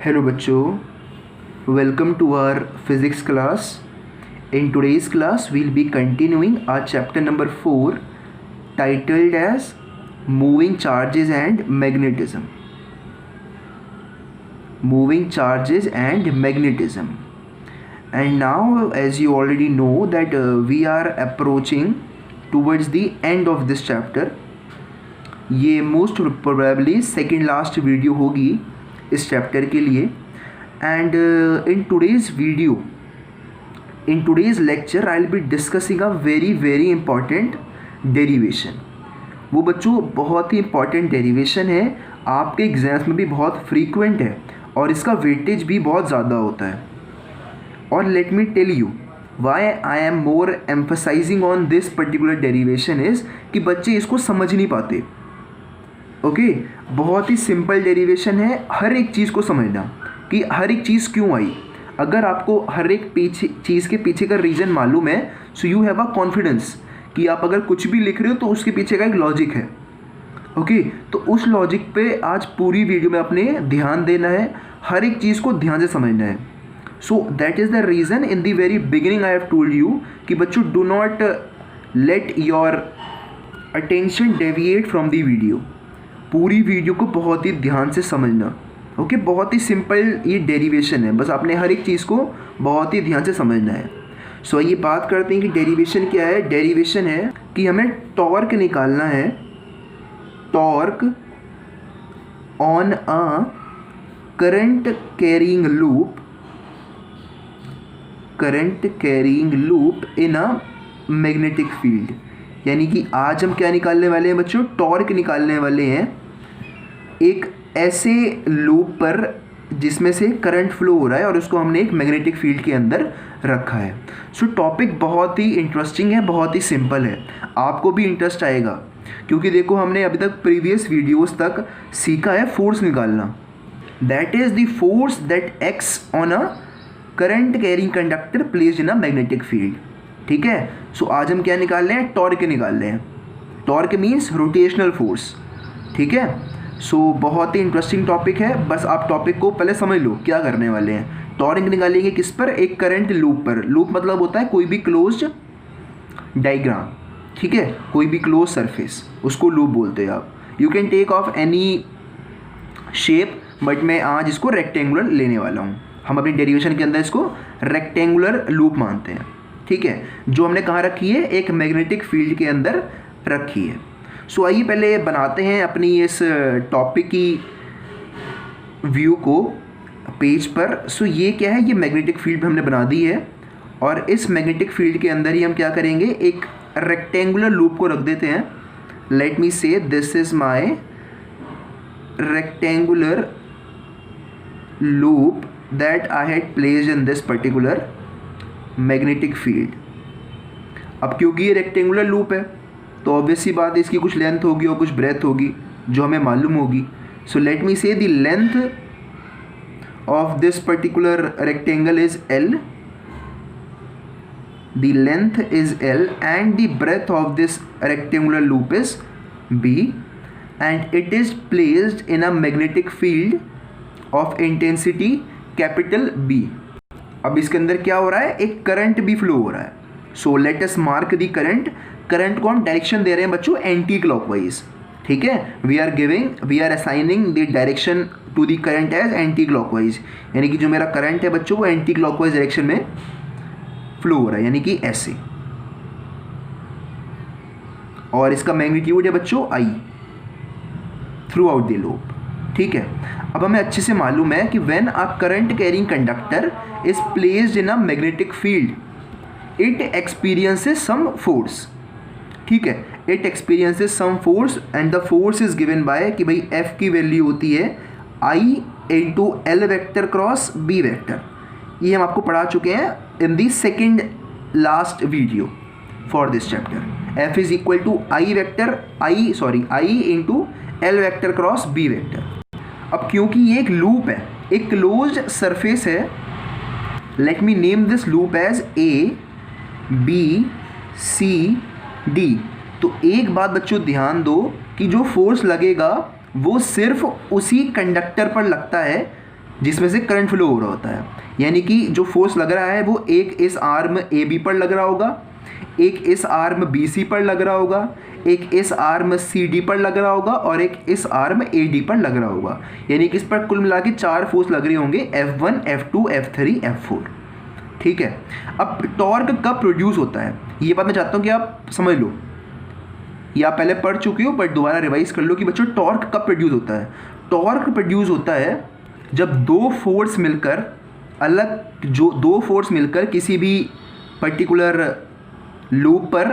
Hello bachcho, welcome to our physics class. In today's class we'll be continuing our chapter number 4 titled as Moving Charges and Magnetism. Moving Charges and Magnetism. And now, as you already know that we are approaching towards the end of this chapter. ये most probably second last video होगी इस chapter के लिए. And in today's video, in today's lecture, I'll be discussing a very important derivation. वो बच्चों बहुत ही important derivation है, आपके एग्जाम्स में भी बहुत frequent है और इसका वेटेज भी बहुत ज़्यादा होता है. और let me tell you why I am more emphasizing on this particular derivation is कि बच्चे इसको समझ नहीं पाते. ओके बहुत ही सिंपल डेरिवेशन है. हर एक चीज़ को समझना कि हर एक चीज़ क्यों आई. अगर आपको हर एक चीज़ के पीछे का रीज़न मालूम है, so you have a confidence कि आप अगर कुछ भी लिख रहे हो तो उसके पीछे का एक लॉजिक है. ओके तो उस लॉजिक पे आज पूरी वीडियो में अपने ध्यान देना है, हर एक चीज़ को ध्यान से समझना है. So that is the reason in the very beginning I have told you कि बच्चों do not let your attention deviate from the video. पूरी वीडियो को बहुत ही ध्यान से समझना. ओके बहुत ही सिंपल ये डेरिवेशन है, बस आपने हर एक चीज़ को बहुत ही ध्यान से समझना है. सो ये बात करते हैं कि डेरिवेशन क्या है. डेरिवेशन है कि हमें टॉर्क निकालना है. Torque on a current carrying loop in a magnetic field. यानी कि आज हम क्या निकालने वाले हैं बच्चों, टॉर्क निकालने वाले हैं एक ऐसे लूप पर जिसमें से करंट फ्लो हो रहा है और उसको हमने एक मैग्नेटिक फील्ड के अंदर रखा है. सो टॉपिक बहुत ही इंटरेस्टिंग है, बहुत ही सिंपल है, आपको भी इंटरेस्ट आएगा क्योंकि देखो हमने अभी तक प्रीवियस वीडियोस तक सीखा है फोर्स निकालना. That is the force that acts on a current carrying conductor placed in a magnetic field. ठीक है. सो आज हम क्या निकाल रहे हैं, टॉर्क निकाल रहे हैं. Torque means rotational force. ठीक है. सो बहुत ही इंटरेस्टिंग टॉपिक है, बस आप टॉपिक को पहले समझ लो क्या करने वाले हैं. टॉर्क निकालेंगे किस पर, एक करंट लूप पर. लूप मतलब होता है कोई भी क्लोज्ड डायग्राम. ठीक है, कोई भी क्लोज सरफेस उसको लूप बोलते हैं आप. You can take off any shape but मैं आज इसको रेक्टेंगुलर लेने वाला हूँ. हम अपनी डेरिवेशन के अंदर इसको रेक्टेंगुलर लूप मानते हैं. ठीक है, जो हमने कहाँ रखी है, एक मैग्नेटिक फील्ड के अंदर रखी है. सो आइए पहले बनाते हैं अपनी इस टॉपिक की व्यू को पेज पर. सो ये क्या है, ये मैग्नेटिक फील्ड हमने बना दी है और इस मैग्नेटिक फील्ड के अंदर ही हम क्या करेंगे, एक रेक्टेंगुलर लूप को रख देते हैं. Let me say this is my rectangular loop that I had placed in this particular magnetic field. अब क्योंकि ये रेक्टेंगुलर लूप है तो ऑब्वियस सी बात है इसकी कुछ लेंथ होगी और कुछ ब्रेथ होगी जो हमें मालूम होगी. सो let me say the length of this particular rectangle is L. The length is L and the breadth of this rectangular loop is B and it is placed in a magnetic field of intensity capital B. अब इसके अंदर क्या हो रहा है, एक current भी flow हो रहा है. So let us mark the current को हम डायरेक्शन दे रहे हैं बच्चों एंटी क्लॉकवाइज. ठीक है, we are assigning the direction to the current as anti clockwise. यानी कि जो मेरा करंट है बच्चों वो एंटी क्लॉकवाइज डायरेक्शन में फ्लो हो रहा है, यानी कि ऐसे. और इसका मैग्नीट्यूड है बच्चों I throughout the loop. ठीक है. अब हमें अच्छे से मालूम है कि when a current carrying conductor is placed in a magnetic field it experiences some force. ठीक है, it experiences some force and the force is given by कि भाई F की वैल्यू होती है I into L vector cross B vector. ये हम आपको पढ़ा चुके हैं in the second last video for this chapter. F is equal to I into L vector cross B vector. अब क्योंकि ये एक लूप है, एक क्लोज्ड सरफेस है, let me name this loop as A B C D. तो एक बात बच्चों ध्यान दो कि जो फोर्स लगेगा वो सिर्फ उसी कंडक्टर पर लगता है जिसमें से करंट फ्लो हो रहा होता है। यानी कि जो फोर्स लग रहा है वो एक इस आर्म ए बी पर लग रहा होगा, एक इस आर्म बी सी पर लग रहा होगा, एक इस आर्म सी डी पर लग रहा होगा और एक इस आर्म ए डी पर लग रहा होगा। यानी कि इस पर कुल मिला के 4 फोर्स लग रहे होंगे, F1, F2, F3, F4। ठीक है। अब टॉर्क कब प्रोड्यूस होता है ये बात मैं चाहता हूँ कि आप समझ लो, या पहले पढ़ चुके हो बट दोबारा रिवाइज कर लो कि बच्चों टॉर्क कब प्रोड्यूस होता है। टॉर्क प्रोड्यूस होता है जब दो फोर्स मिलकर किसी भी पर्टिकुलर लूप पर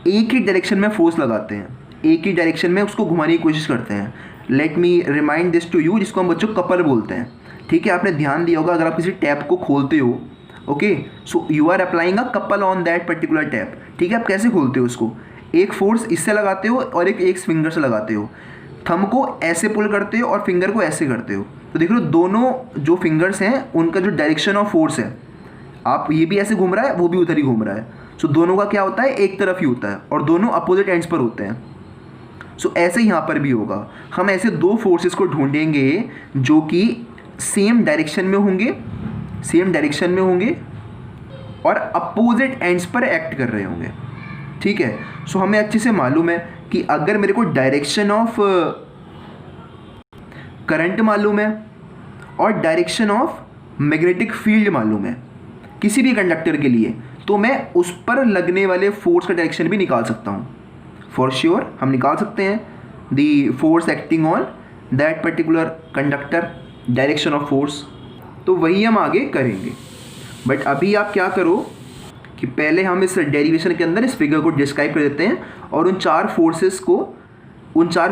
एक ही डायरेक्शन में फोर्स लगाते हैं, एक ही डायरेक्शन में उसको घुमाने की कोशिश करते हैं। Let me remind this to you, जिसको हम बच्चों कपल बोलते हैं। ठीक है, आपने ध्यान दिया होगा अगर आप किसी टैप को खोलते हो, okay, so you are applying a couple on that particular tap. ठीक है, आप कैसे खोलते हो उसको, एक फोर्स इससे लगाते हो और एक फिंगर से लगाते हो, थंब को ऐसे पुल करते हो और फिंगर को ऐसे करते हो। तो देख लो दोनों जो फिंगर्स हैं उनका जो डायरेक्शन ऑफ फोर्स है, आप ये भी ऐसे घूम रहा है वो भी उधर ही घूम रहा है, सो दोनों का क्या होता है, एक तरफ ही होता है और दोनों अपोजिट एंड्स पर होते हैं। सो ऐसे यहाँ पर भी होगा, हम ऐसे दो फोर्सेस को ढूंढेंगे जो कि सेम डायरेक्शन में होंगे और अपोजिट एंड्स पर एक्ट कर रहे होंगे। ठीक है, सो हमें अच्छे से मालूम है कि अगर मेरे को डायरेक्शन ऑफ करंट मालूम है और डायरेक्शन ऑफ मैग्नेटिक फील्ड मालूम है किसी भी कंडक्टर के लिए, तो मैं उस पर लगने वाले फोर्स का डायरेक्शन भी निकाल सकता हूँ। फॉर श्योर हम निकाल सकते हैं the force acting on that particular conductor, direction of force. तो वही हम आगे करेंगे, बट अभी आप क्या करो कि पहले हम इस डेरिवेशन के अंदर इस फिगर को डिस्क्राइब कर देते हैं और उन चार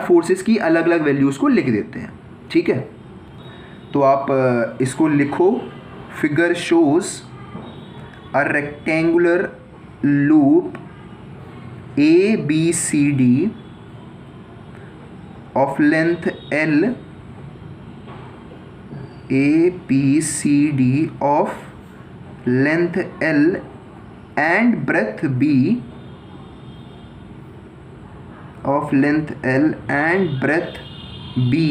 फोर्सेस की अलग अलग वैल्यूज़ को लिख देते हैं। ठीक है, तो आप इसको लिखो। Figure shows a rectangular loop ABCD of length L, ABCD of length L and breadth B of length L and breadth B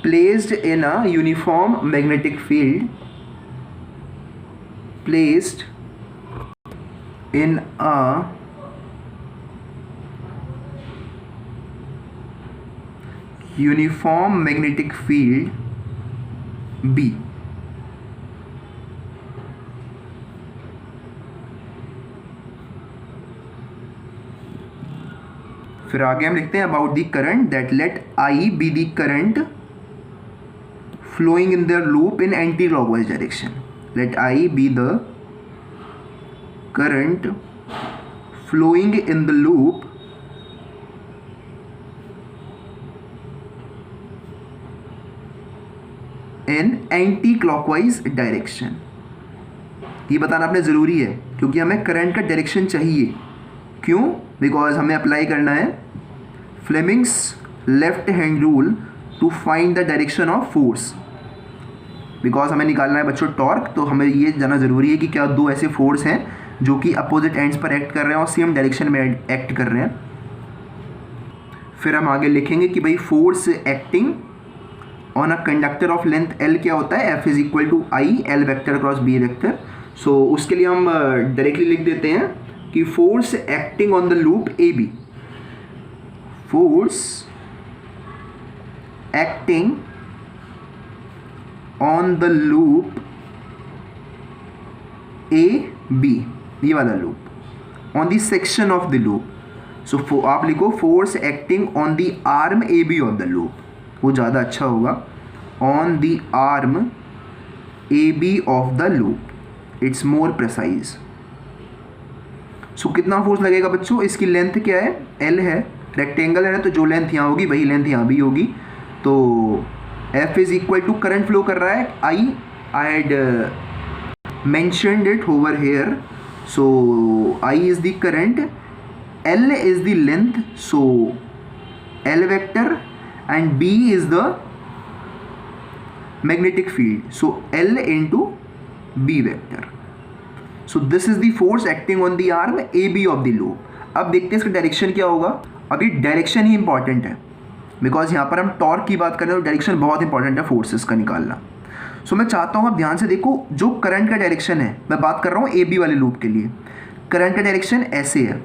placed in a uniform magnetic field, placed in a uniform magnetic field B। फिर आगे हम लिखते हैं about the current that let I be the current flowing in the loop in anti-clockwise direction. Let I be the current flowing in the loop in anti-clockwise direction. ये बताना आपने ज़रूरी है क्योंकि हमें करंट का डायरेक्शन चाहिए। क्यों? बिकॉज हमें अप्लाई करना है Fleming's left hand rule to find the direction of force. Because हमें निकालना है बच्चों टॉर्क, तो हमें ये जानना ज़रूरी है कि क्या दो ऐसे फोर्स हैं जो कि अपोजिट एंड्स पर एक्ट कर रहे हैं और सेम डायरेक्शन में एक्ट कर रहे हैं। फिर हम आगे लिखेंगे कि भाई force acting on a conductor of length L क्या होता है, F is equal to I L vector cross B vector. So उसके लिए हम डायरेक्टली लिख देते हैं कि force acting on the loop AB, force acting on the loop AB, ये वाला loop, on the section of the loop. So आप लिखो force acting on the arm AB of the loop, वो ज़्यादा अच्छा होगा। On the arm AB of the loop, it's more precise. So कितना force लगेगा बच्चों, इसकी लेंथ क्या है, L है, रेक्टेंगल है तो जो लेंथ यहाँ होगी वही लेंथ यहाँ भी होगी। तो F is equal to current flow कर रहा है I had mentioned it over here, so I is the current, L is the length, so L vector, and B is the magnetic field, so L into B vector. So this is the force acting on the arm AB of the loop. अब देखते हैं इसका direction क्या होगा। अभी direction ही important है because यहाँ पर हम टॉर्क की बात कर रहे हैं, डायरेक्शन बहुत इंपॉर्टेंट है फोर्सेस का निकालना। सो मैं चाहता हूँ आप ध्यान से देखो, जो करंट का डायरेक्शन है, मैं बात कर रहा हूँ ए बी वाले लूप के लिए, करंट का डायरेक्शन ऐसे है,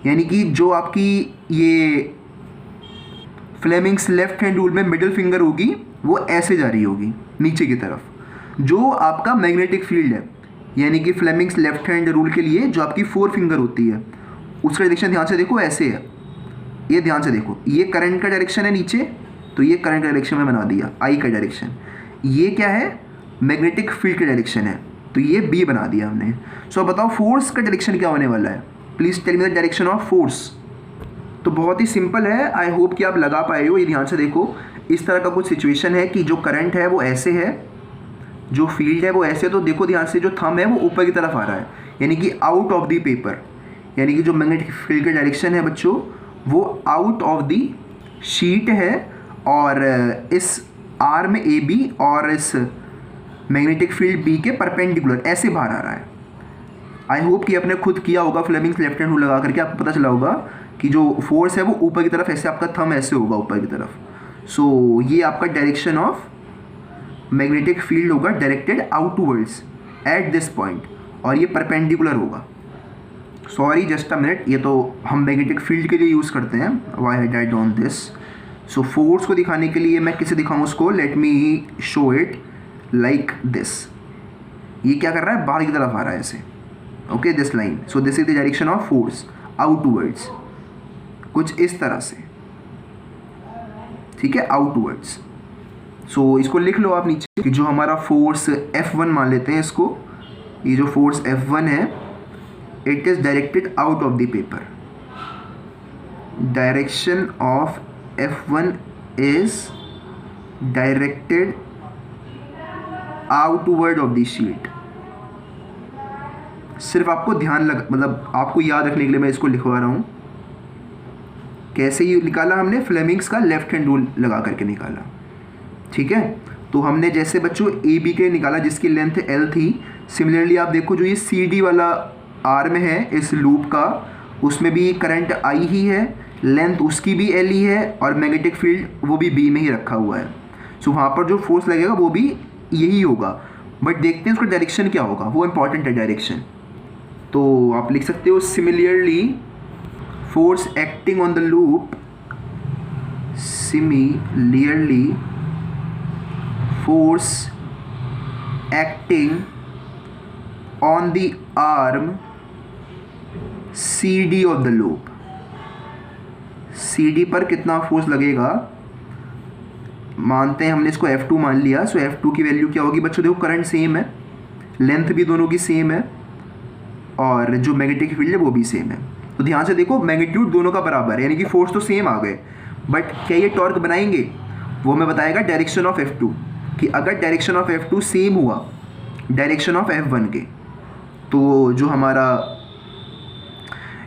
यानी कि जो आपकी ये फ्लेमिंग्स लेफ्ट हैंड रूल में मिडिल फिंगर होगी वो ऐसे जा रही होगी नीचे की तरफ। जो आपका मैग्नेटिक फील्ड है, यानी कि फ्लेमिंग्स लेफ्ट हैंड रूल के लिए जो आपकी 4 फिंगर होती है, उसका डायरेक्शन ध्यान से देखो ऐसे है। ये ध्यान से देखो, ये करंट का डायरेक्शन है नीचे, तो ये करंट का डायरेक्शन में बना दिया आई का डायरेक्शन। ये क्या है, मैग्नेटिक फील्ड का डायरेक्शन है, तो ये बी बना दिया हमने। सो बताओ फोर्स का डायरेक्शन क्या होने वाला है, please tell me the direction of force. तो बहुत ही सिंपल है, आई होप कि आप लगा पाए हो। ये ध्यान से देखो, इस तरह का कुछ सिचुएशन है कि जो करंट है वो ऐसे है, जो फील्ड है वो ऐसे, तो देखो ध्यान से, जो थंब है वो ऊपर की तरफ आ रहा है, यानी कि आउट ऑफ द पेपर, यानी कि जो मैग्नेटिक फील्ड का डायरेक्शन है बच्चों वो आउट ऑफ द शीट है, और इस आर में ए बी और इस मैग्नेटिक फील्ड बी के परपेंडिकुलर ऐसे बाहर आ रहा है। आई होप कि आपने खुद किया होगा फ्लेमिंग्स लेफ्ट हैंड रूल लगा करके, आपको पता चला होगा कि जो फोर्स है वो ऊपर की तरफ ऐसे, आपका थंब ऐसे होगा ऊपर की तरफ। सो ये आपका डायरेक्शन ऑफ मैग्नेटिक फील्ड होगा, directed outwards at this point, और ये परपेंडिकुलर होगा। सॉरी जस्ट अ मिनट, ये तो हम मैग्नेटिक फील्ड के लिए यूज़ करते हैं, why had I done this. So force को दिखाने के लिए मैं किसे दिखाऊँ उसको, late me show it like this. ये क्या कर रहा है, बाहर की तरफ आ रहा है ऐसे, okay, this line. So this is the direction of force outwards, कुछ इस तरह से, ठीक है, आउटवर्ड्स। सो इसको लिख लो आप नीचे कि जो हमारा फोर्स F1 मान लेते हैं इसको, ये जो फोर्स F1 है it is directed out of the paper. Direction of F1 is directed outward of the sheet. सिर्फ आपको ध्यान मतलब आपको याद रखने के लिए मैं इसको लिखवा रहा हूँ। कैसे ये निकाला हमने, फ्लेमिंग्स का लेफ्ट हैंड रूल लगा करके निकाला, ठीक है। तो हमने जैसे बच्चों ए बी के निकाला जिसकी लेंथ L थी, सिमिलरली आप देखो जो ये सी डी वाला आर में है इस लूप का, उसमें भी करंट I ही है, लेंथ उसकी भी L ही है, और मैग्नेटिक फील्ड वो भी B में ही रखा हुआ है। सो वहाँ पर जो फोर्स लगेगा वो भी यही होगा, बट देखते हैं उसका डायरेक्शन क्या होगा, वो इंपॉर्टेंट है डायरेक्शन। तो आप लिख सकते हो similarly force acting on the loop, similarly force acting on the arm CD of the loop। CD पर कितना फोर्स लगेगा, मानते हैं हमने इसको F2 मान लिया। सो F2 की वैल्यू क्या होगी बच्चों, देखो करंट सेम है, लेंथ भी दोनों की सेम है, और जो मैग्नेटिक फील्ड है वो भी सेम है। तो ध्यान से देखो, मैग्नीट्यूड दोनों का बराबर है, यानी कि फोर्स तो सेम आ गए, बट क्या ये टॉर्क बनाएंगे, वो हमें बताएगा डायरेक्शन ऑफ F2, कि अगर डायरेक्शन ऑफ F2 सेम हुआ डायरेक्शन ऑफ F1 के, तो जो हमारा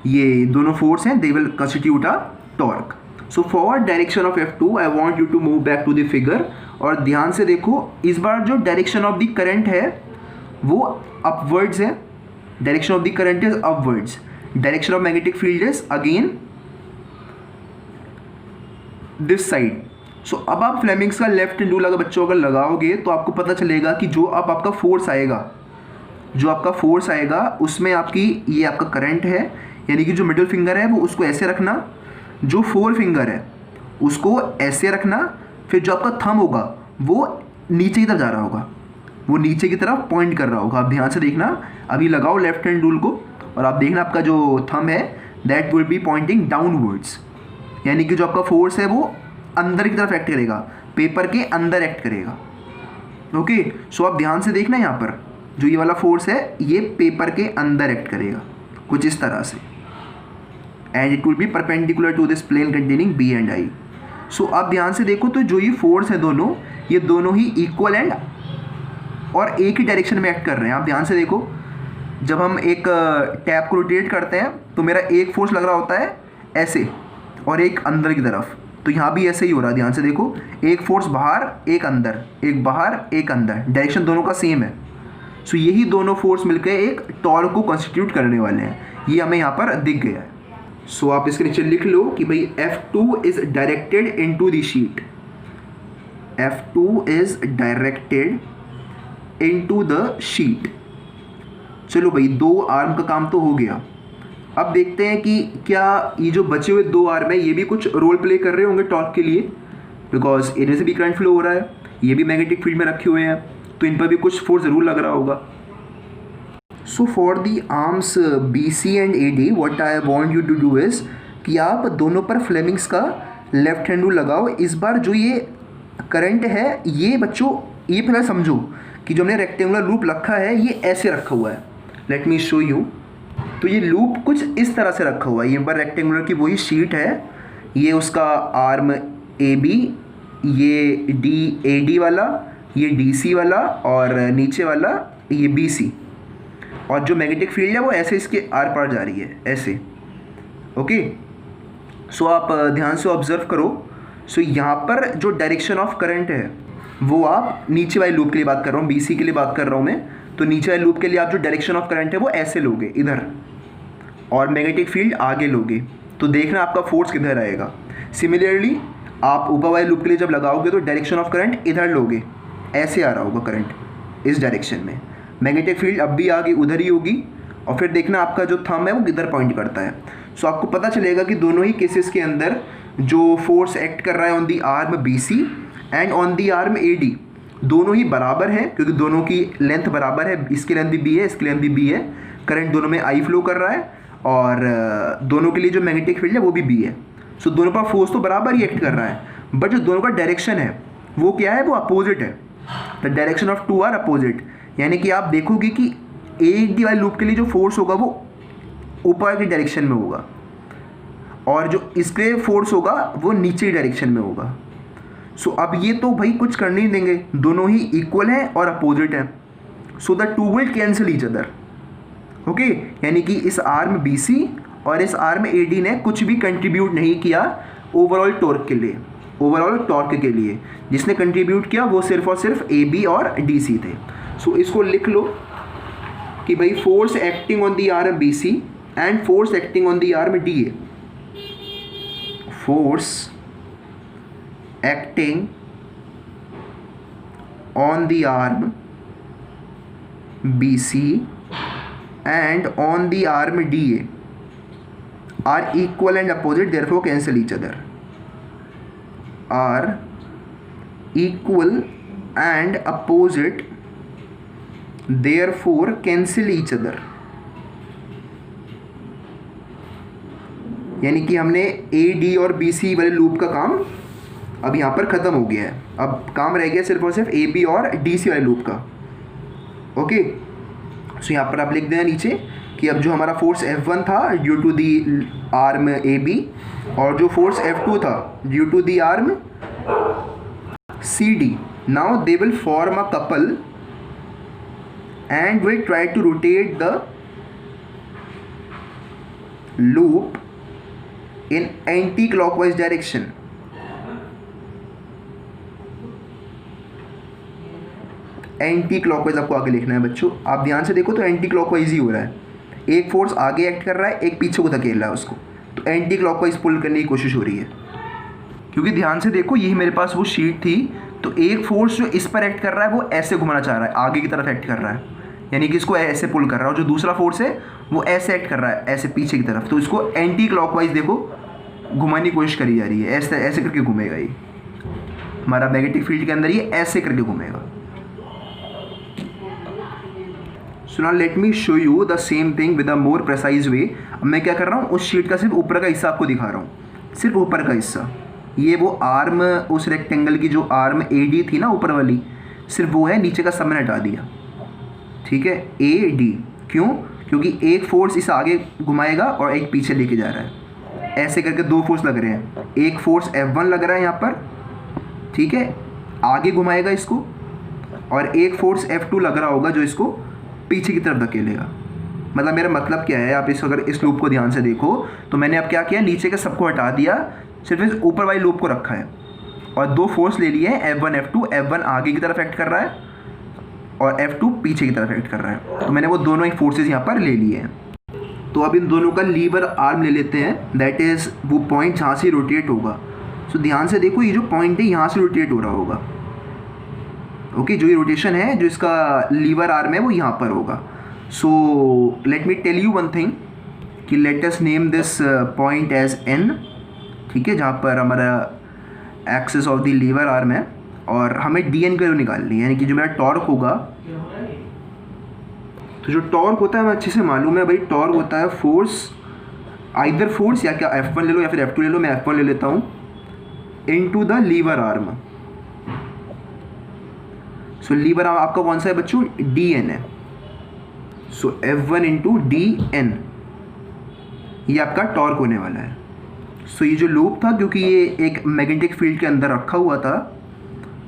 ये दोनों फोर्स हैं they will constitute a torque. So for direction of F2 I want you to move back to the figure, और ध्यान से देखो इस बार जो डायरेक्शन ऑफ द करंट है वो अपवर्ड्स है, direction of the current is upwards, direction of magnetic field is again this side. So अब आप फ्लेमिंग्स का लेफ्ट हैंड रूल अगर बच्चों अगर लगाओगे तो आपको पता चलेगा कि जो अब आपका फोर्स आएगा, जो आपका फोर्स आएगा उसमें आपकी ये आपका करंट है, यानी कि जो मिडिल फिंगर है वो उसको ऐसे रखना, जो 4 फिंगर है उसको ऐसे रखना, फिर जो आपका थंब होगा वो नीचे की तरफ जा रहा होगा, वो नीचे की तरफ पॉइंट कर रहा होगा। आप ध्यान से देखना, अभी लगाओ लेफ्ट हैंड रूल को और आप देखना आपका जो थंब है that will be pointing downwards, यानी कि जो आपका फोर्स है वो अंदर की तरफ एक्ट करेगा, पेपर के अंदर एक्ट करेगा। ओके, सो आप ध्यान से देखना, यहाँ पर जो ये वाला फोर्स है ये पेपर के अंदर एक्ट करेगा कुछ इस तरह से, and it will be perpendicular to this plane containing B and I. So आप ध्यान से देखो, तो जो ये फोर्स है दोनों, ये दोनों ही इक्वल एंड और एक ही डायरेक्शन में एक्ट कर रहे हैं। आप ध्यान से देखो, जब हम एक टैप को रोटेट करते हैं तो मेरा एक फोर्स लग रहा होता है ऐसे और एक अंदर की तरफ, तो यहाँ भी ऐसे ही हो रहा है। ध्यान से देखो, एक फोर्स बाहर एक अंदर, एक बाहर एक अंदर, डायरेक्शन दोनों का सेम है। सो यही दोनों फोर्स मिलकर एक टॉर्क को कॉन्स्टिट्यूट करने वाले हैं, ये हमें यहाँ पर दिख गया है। सो आप इसके नीचे लिख लो कि भाई F2 is directed into the sheet, F2 is directed into the sheet। चलो भाई, 2 आर्म का काम तो हो गया। अब देखते हैं कि क्या ये जो बचे हुए 2 आर्म है ये भी कुछ रोल प्ले कर रहे होंगे टॉर्क के लिए, बिकॉज इधर से भी करंट फ्लो हो रहा है, ये भी मैग्नेटिक फील्ड में रखे हुए हैं, तो इन पर भी कुछ फोर्स ज़रूर लग रहा होगा। So for the arms BC and AD what I want you to do is कि आप दोनों पर फ्लेमिंग्स का लेफ्ट हैंड रूल लगाओ। इस बार जो ये करंट है ये बच्चों, ये पहले समझो कि जो हमने रेक्टेंगुलर लूप रखा है ये ऐसे रखा हुआ है। Let me show you. तो ये लूप कुछ इस तरह से रखा हुआ है। ये पर रेक्टेंगुलर की वही शीट है, ये उसका आर्म AB, ये AD वाला, ये DC वाला, और नीचे वाला ये BC, और जो मैग्नेटिक फील्ड है वो ऐसे इसके आर पार जा रही है ऐसे। ओके, सो आप ध्यान से ऑब्जर्व करो। सो यहाँ पर जो डायरेक्शन ऑफ करंट है वो आप नीचे वाले लूप के लिए बात कर रहा हूँ, BC के लिए बात कर रहा हूँ मैं, तो नीचे वाले लूप के लिए आप जो डायरेक्शन ऑफ करंट है वो ऐसे लोगे इधर, और मैग्नेटिक फील्ड आगे लोगे, तो देखना आपका फोर्स किधर आएगा। सिमिलरली आप ऊपर वाले लूप के लिए जब लगाओगे तो डायरेक्शन ऑफ करंट इधर लोगे, ऐसे आ रहा होगा करंट इस डायरेक्शन में, मैग्नेटिक फील्ड अब भी आगे उधर ही होगी, और फिर देखना आपका जो थंब है वो किधर पॉइंट करता है। सो आपको पता चलेगा कि दोनों ही केसेस के अंदर जो फोर्स एक्ट कर रहा है on the arm BC and on the arm AD दोनों ही बराबर हैं, क्योंकि दोनों की लेंथ बराबर है, इसकी लेंथ भी B है, इसकी लेंथ भी B है, करंट दोनों में I फ्लो कर रहा है, और दोनों के लिए जो मैग्नेटिक फील्ड है वो भी B है। सो दोनों पर फोर्स तो बराबर ही एक्ट कर रहा है, बट जो दोनों का डायरेक्शन है वो क्या है, वो अपोजिट है। The direction of two are opposite, यानी कि आप देखोगे कि AD वाले लूप के लिए जो फोर्स होगा वो ऊपर की डायरेक्शन में होगा, और जो इसके फोर्स होगा वो नीचे की डायरेक्शन में होगा। सो अब ये तो भाई कुछ कर नहीं देंगे, दोनों ही इक्वल हैं और अपोजिट हैं, so the two will cancel each other. Okay, यानी कि इस आर्म BC और इस आर्म AD ने कुछ भी कंट्रीब्यूट नहीं किया ओवरऑल टॉर्क के लिए। ओवरऑल टॉर्क के लिए जिसने कंट्रीब्यूट किया वो सिर्फ और सिर्फ AB और DC थे। सो इसको लिख लो कि भाई force acting on the arm BC and force acting on the arm DA, force acting on the arm BC and on the arm DA are equal and opposite, therefore cancel each other, are equal and opposite therefore cancel each other। यानी कि हमने AD और BC वाले loop का काम अब यहाँ पर ख़त्म हो गया है, अब काम रह गया सिर्फ और सिर्फ AB और DC वाले लूप का। ओके, सो यहाँ पर आप लिख देना नीचे कि अब जो हमारा फोर्स F1 था due to the arm AB, और जो फोर्स F2 था due to the arm CD, now they will form a couple and will try to rotate the loop in anti clockwise direction. Anti clockwise आपको आगे लिखना है बच्चों, आप ध्यान से देखो तो एंटी क्लॉकवाइज ही हो रहा है, एक फोर्स आगे एक्ट कर रहा है, एक पीछे को धकेल रहा है उसको, तो एंटी क्लॉकवाइज पुल करने की कोशिश हो रही है। क्योंकि ध्यान से देखो यही मेरे पास वो शीट थी, तो एक फोर्स जो इस पर एक्ट कर रहा है वो ऐसे घुमाना चाह रहा है, आगे की तरफ एक्ट कर रहा है, यानी कि इसको ऐसे पुल कर रहा है, और जो दूसरा फोर्स है वो ऐसे एक्ट कर रहा है ऐसे पीछे की तरफ, तो इसको एंटी क्लॉकवाइज देखो घुमाने की कोशिश करी जा रही है, ऐसे ऐसे करके घूमेगा ये हमारा मैग्नेटिक फील्ड के अंदर, ये ऐसे करके घूमेगा। So now let me show you the same thing with a more precise way. अब मैं क्या कर रहा हूँ, उस शीट का सिर्फ ऊपर का हिस्सा आपको दिखा रहा हूँ, सिर्फ ऊपर का हिस्सा, ये वो आर्म उस रेक्टेंगल की जो आर्म AD थी ना ऊपर वाली, सिर्फ वो है, नीचे का सब मैंने हटा दिया। ठीक है, AD क्यों, क्योंकि एक फोर्स इस आगे घुमाएगा और एक पीछे लेके जा रहा है, ऐसे करके दो फोर्स लग रहे हैं, एक फोर्स F1 लग रहा है यहाँ पर, ठीक है, आगे घुमाएगा इसको, और एक फोर्स F2 लग रहा होगा जो इसको पीछे की तरफ धकेलेगा। मतलब मेरा मतलब क्या है, आप इस अगर इस लूप को ध्यान से देखो तो मैंने अब क्या किया, नीचे के सबको हटा दिया, सिर्फ इस ऊपर वाली लूप को रखा है, और दो फोर्स ले लिए हैं F1 F2, F1 आगे की तरफ एक्ट कर रहा है और F2 पीछे की तरफ एक्ट कर रहा है, तो मैंने वो दोनों ही फोर्सेस यहाँ पर ले लिए हैं। तो अब इन दोनों का लीवर आर्म ले लेते हैं, दैट इज़ वो पॉइंट जहाँ से रोटेट होगा। सो ध्यान से देखो, ये जो पॉइंट है यहाँ से रोटेट हो रहा होगा, ओके, जो ये रोटेशन है, जो इसका लीवर आर्म है वो यहाँ पर होगा. So let me tell you one thing कि let us name this point as N. ठीक है, जहाँ पर हमारा axis of the lever arm है, और हमें डी एन की वैल्यू निकालनी है, यानी कि जो मेरा टॉर्क होगा. तो जो टॉर्क होता है हमें अच्छे से मालूम है भाई, टॉर्क होता है फोर्स, आइदर फोर्स या क्या F1 ले लो या फिर F2 ले लो. मैं F1 ले लेता हूँ, into the lever arm. So lever arm आपका कौन सा है बच्चों? DN है. सो F1 इंटू DN, ये आपका टॉर्क होने वाला है. सो ये जो लूप था, क्योंकि ये एक मैग्नेटिक फील्ड के अंदर रखा हुआ था,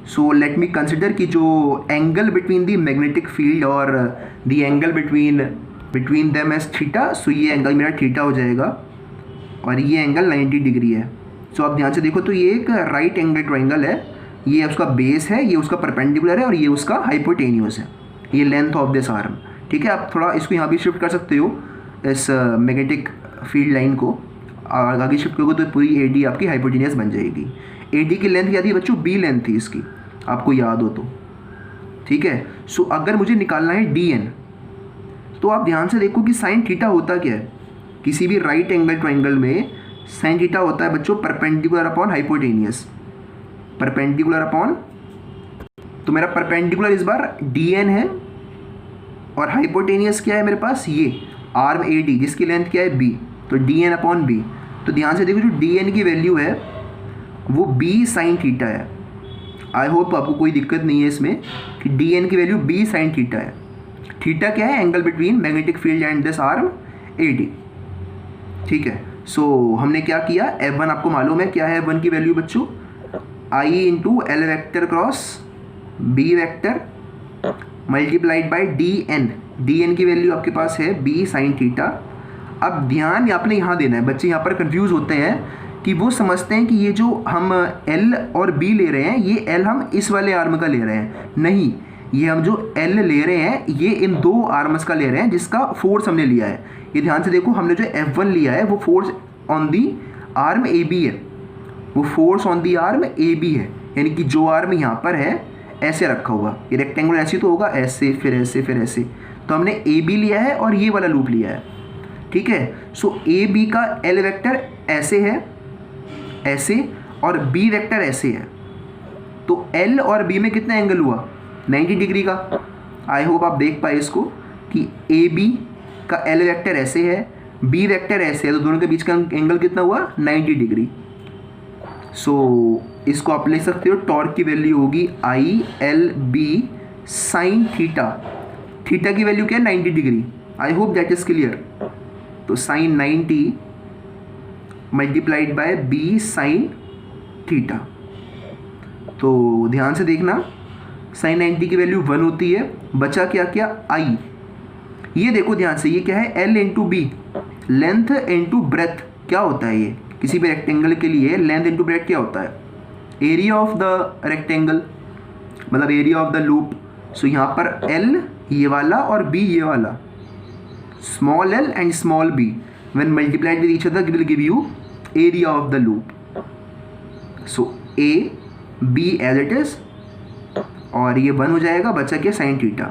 सो लेट मी कंसिडर कि जो angle between the magnetic field और the angle between them as theta. So ये एंगल मेरा थीटा हो जाएगा और ये एंगल 90 डिग्री है. सो आप ध्यान से देखो तो ये एक राइट एंगल ट्रायंगल है. ये उसका बेस है, ये उसका परपेंडिकुलर है और ये उसका हाइपोटेन्यूस है. ये लेंथ ऑफ दिस आर्म. ठीक है, आप थोड़ा इसको यहाँ भी शिफ्ट कर सकते हो, इस मैग्नेटिक फील्ड लाइन को आगे शिफ्ट करोगे तो पूरी AD आपकी हाइपोटेनियस बन जाएगी. AD की लेंथ क्या थी बच्चों? B लेंथ थी इसकी, आपको याद हो तो. ठीक है, सो अगर मुझे निकालना है DN, तो आप ध्यान से देखो कि साइन थीटा होता क्या है. किसी भी राइट एंगल ट्रायंगल में साइन थीटा होता है बच्चों perpendicular upon hypotenuse. Perpendicular upon, तो मेरा परपेंडिकुलर इस बार DN है और हाइपोटेनियस क्या है मेरे पास? ये आर्म AD जिसकी लेंथ क्या है? B. तो DN अपॉन B. तो ध्यान से देखो जो DN की वैल्यू है वो B साइन थीटा है. आई होप आपको कोई दिक्कत नहीं है इसमें कि DN की वैल्यू B साइन थीटा है. थीटा क्या है? Angle between magnetic field and this arm AD. ठीक है, सो हमने क्या किया? F1 आपको मालूम है क्या है F1 की वैल्यू बच्चों? I into L vector cross B vector multiplied by DN. DN की वैल्यू आपके पास है B साइन थीटा. अब ध्यान आपने यहाँ देना है. बच्चे यहाँ पर कंफ्यूज होते हैं कि वो समझते हैं कि ये जो हम L और B ले रहे हैं, ये L हम इस वाले आर्म का ले रहे हैं. नहीं, ये हम जो L ले रहे हैं ये इन दो आर्म्स का ले रहे हैं जिसका फोर्स हमने लिया है. ये ध्यान से देखो, हमने जो F1 लिया है वो force on the arm AB है. वो force on the arm AB है, यानी कि जो आर्म यहाँ पर है ऐसे रखा हुआ, ये रेक्टेंगल ऐसे तो होगा, ऐसे फिर ऐसे फिर ऐसे. तो हमने AB लिया है और ये वाला लूप लिया है. ठीक है, सो AB का L वेक्टर ऐसे है, ऐसे, और B वेक्टर ऐसे है. तो L और B में कितना एंगल हुआ? 90 डिग्री का. आई होप आप देख पाए इसको कि AB का L वेक्टर ऐसे है, B वेक्टर ऐसे है, तो दोनों के बीच का एंगल कितना हुआ? 90 डिग्री. सो इसको आप ले सकते हो, टॉर्क की वैल्यू होगी ILB साइन थीटा. थीटा की वैल्यू क्या है? 90 degree. I hope that is clear. तो sine 90 multiplied by B sine theta. तो ध्यान से देखना, साइन 90 की वैल्यू 1 होती है. बचा क्या क्या? I. ये देखो ध्यान से, ये क्या है? L into B, length into breadth. क्या होता है ये? किसी भी रेक्टेंगल के लिए लेंथ इंटू ब्रेथ क्या होता है? एरिया ऑफ द रेक्टेंगल, मतलब एरिया ऑफ द लूप. सो यहाँ पर L ये वाला और B ये वाला, small l and small b when multiplied with each other will give you area of the loop. So A B as it is, और ये 1 हो जाएगा. बचा क्या? Sine theta,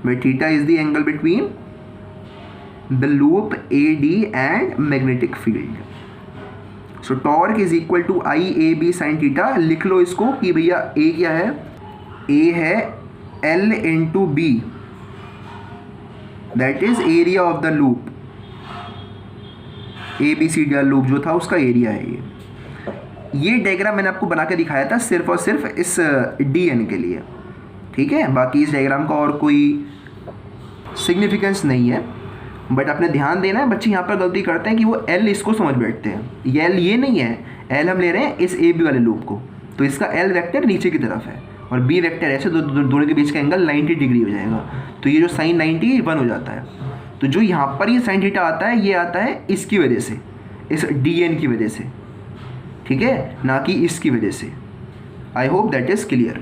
where theta is the angle between the loop AD and magnetic field. So torque is equal to IAB sin theta. लिख लो इसको कि भैया A क्या है? A है L into B, that is area of the loop. ABCD loop जो था उसका एरिया है ये. ये डायग्राम मैंने आपको बना के दिखाया था सिर्फ और सिर्फ इस DN के लिए. ठीक है, बाकी इस डायग्राम का और कोई सिग्निफिकेंस नहीं है. बट आपने ध्यान देना है, बच्चे यहाँ पर गलती करते हैं कि वो L इसको समझ बैठते हैं. ये L ये नहीं है, L हम ले रहे हैं इस AB वाले लूप को, तो इसका L वेक्टर नीचे की तरफ है और B वेक्टर ऐसे, दोनों के बीच का एंगल 90 डिग्री हो जाएगा. तो ये जो साइन 90 1 हो जाता है. तो जो यहाँ पर ये साइन थीटा आता है, ये आता है इसकी वजह से, इस DN की वजह से. ठीक है, ना कि इसकी वजह से. आई होप दैट इज़ क्लियर.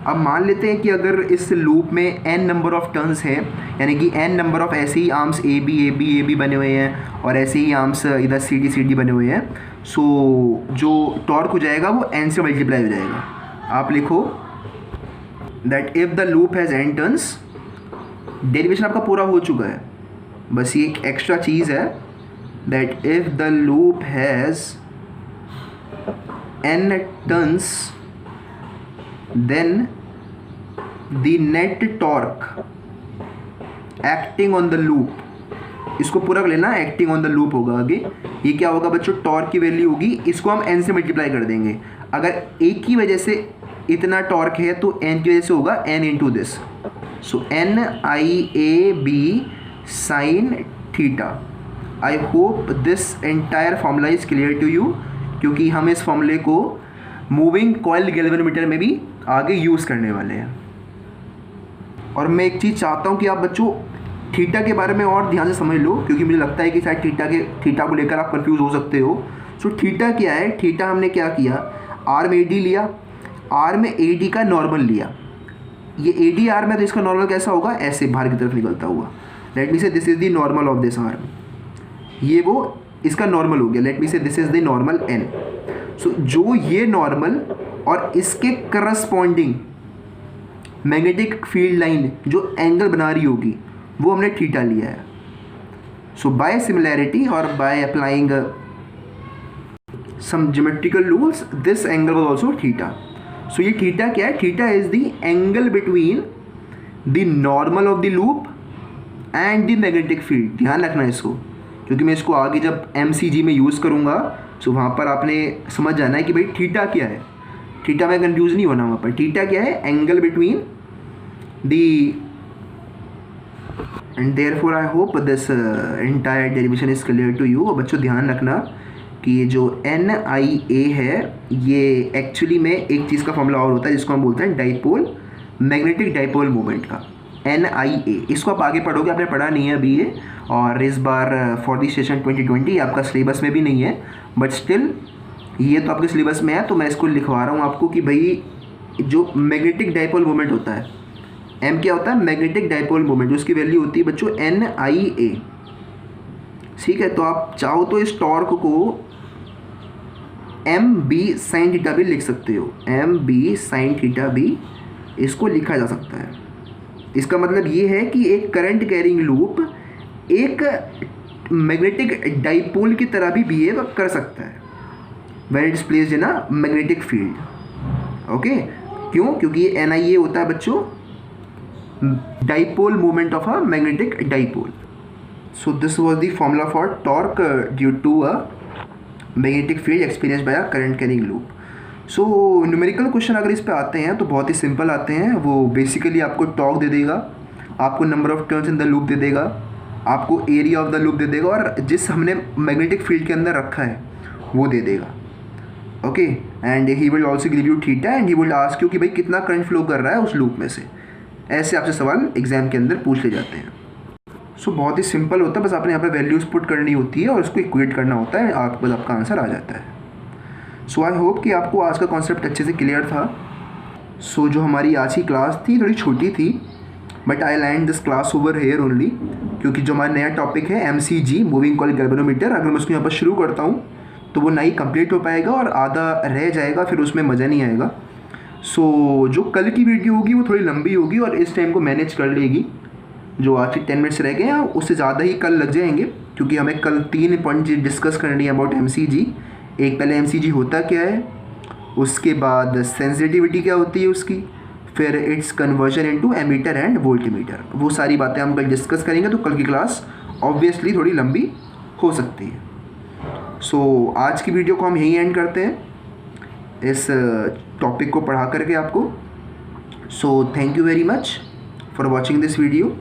अब मान लेते हैं कि अगर इस लूप में n नंबर ऑफ टर्न्स है, यानी कि n नंबर ऑफ ऐसे ही आर्म्स AB बने हुए हैं और ऐसे ही आर्म्स इधर CD बने हुए हैं. सो जो टॉर्क हो जाएगा वो n से मल्टीप्लाई हो जाएगा. आप लिखो that if the loop has n turns, derivation आपका पूरा हो चुका है, बस ये एक एक्स्ट्रा चीज़ है that if the loop has n turns then the net torque acting on the loop, इसको पूरा कर लेना, एक्टिंग ऑन द लूप होगा आगे। ये क्या होगा बच्चों, टॉर्क की वैल्यू होगी, इसको हम n से मल्टीप्लाई कर देंगे। अगर एक की वजह से इतना टॉर्क है तो n की वजह से होगा n into this, so NIAB sine theta. I hope this entire formula is clear to you, क्योंकि हम इस फॉर्मूले को मूविंग कॉइल गैल्वेनोमीटर में भी आगे यूज़ करने वाले हैं। और मैं एक चीज़ चाहता हूँ कि आप बच्चों थीटा के बारे में और ध्यान से समझ लो, क्योंकि मुझे लगता है कि शायद थीटा को लेकर आप कंफ्यूज हो सकते हो। सो थीटा क्या है, थीटा हमने क्या किया, आर में AD लिया, आर में AD का नॉर्मल लिया, ये AD आर में, तो इसका नॉर्मल कैसा होगा, ऐसे बाहर की तरफ निकलता हुआ। Let me say this is the normal of this arm, ये वो इसका नॉर्मल हो गया। Let me say this is the normal N। So जो ये नॉर्मल और इसके करस्पॉन्डिंग मैग्नेटिक फील्ड लाइन जो एंगल बना रही होगी वो हमने थीटा लिया है। सो बाय सिमिलैरिटी और by applying some geometrical rules this angle was also theta. So ये थीटा क्या है, theta is the angle between the normal of the loop and the magnetic field. ध्यान रखना इसको, क्योंकि मैं इसको आगे जब MCG में यूज़ करूँगा सो वहाँ पर आपने समझ जाना है कि भाई थीटा क्या है, थीटा में कंफ्यूज नहीं होना वहाँ पर। थीटा क्या है, angle between the, and therefore I hope this entire derivation is clear to you. बच्चों ध्यान रखना कि ये जो NIA है ये एक्चुअली में एक चीज़ का फॉर्मूला और होता है जिसको हम बोलते हैं डाइपोल, मैग्नेटिक डाइपोल मोमेंट का, NIA। इसको आप आगे पढ़ोगे, आपने पढ़ा नहीं है अभी ये, और इस बार फॉर द सेशन 2020 आपका सिलेबस में भी नहीं है, बट स्टिल ये तो आपके सिलेबस में है, तो मैं इसको लिखवा रहा हूँ आपको कि भाई जो मैग्नेटिक डाइपोल मोमेंट होता है, M क्या होता है, मैग्नेटिक डाइपोल मोमेंट, उसकी वैल्यू होती है बच्चों NIA। ठीक है, तो आप चाहो तो इस टॉर्क को MB साइन थीटा भी लिख सकते हो, MB साइन थीटा भी इसको लिखा जा सकता है। इसका मतलब ये है कि एक करंट कैरिंग लूप एक मैग्नेटिक डाइपोल की तरह भी बिहेव कर सकता है when it is placed in a magnetic field. Okay, क्यों, क्योंकि ये NIA होता है बच्चों dipole moment of a magnetic dipole. So this was the formula for torque due to a magnetic field experience by a current carrying loop. So numerical question अगर इस पे आते हैं तो बहुत ही सिंपल आते हैं। वो बेसिकली आपको टॉर्क दे देगा, आपको number of turns in the loop दे देगा, आपको एरिया ऑफ द लूप दे देगा, और जिस हमने मैग्नेटिक फील्ड के अंदर रखा है वो दे देगा। Okay, and he will also give you theta and he will ask you कि भाई कितना करंट फ्लो कर रहा है उस लूप में से। ऐसे आपसे सवाल एग्जाम के अंदर पूछ ले जाते हैं। सो बहुत ही सिंपल होता है, बस आपने यहाँ पे वैल्यूज पुट करनी होती है और उसको इक्वेट करना होता है, आपके पास आपका आंसर आ जाता है। सो आई होप कि आपको आज का कॉन्सेप्ट अच्छे से क्लियर था। सो जो हमारी आज की क्लास थी थोड़ी छोटी थी, but I land this class over here only, क्योंकि जो हमारा नया टॉपिक है MCG मूविंग कॉइल गैल्वेनोमीटर, अगर मैं उसको यहाँ पर शुरू करता हूँ तो वो नहीं कंप्लीट हो पाएगा और आधा रह जाएगा, फिर उसमें मज़ा नहीं आएगा। सो जो कल की वीडियो होगी वो थोड़ी लंबी होगी और इस टाइम को मैनेज कर लेगी। जो आज के 10 मिनट्स रह गए हैं उससे ज़्यादा ही कल लग जाएंगे, क्योंकि हमें कल 3 पॉइंट डिस्कस करनी है अबाउट MCG। एक पहले MCG होता क्या है, उसके बाद सेंसिटिविटी क्या होती है उसकी, फिर its conversion into ammeter and voltmeter, वो सारी बातें हम कल डिस्कस करेंगे। तो कल की क्लास ऑब्वियसली थोड़ी लंबी हो सकती है। सो आज की वीडियो को हम यहीं एंड करते हैं इस टॉपिक को पढ़ा करके आपको। So thank you very much for watching this video.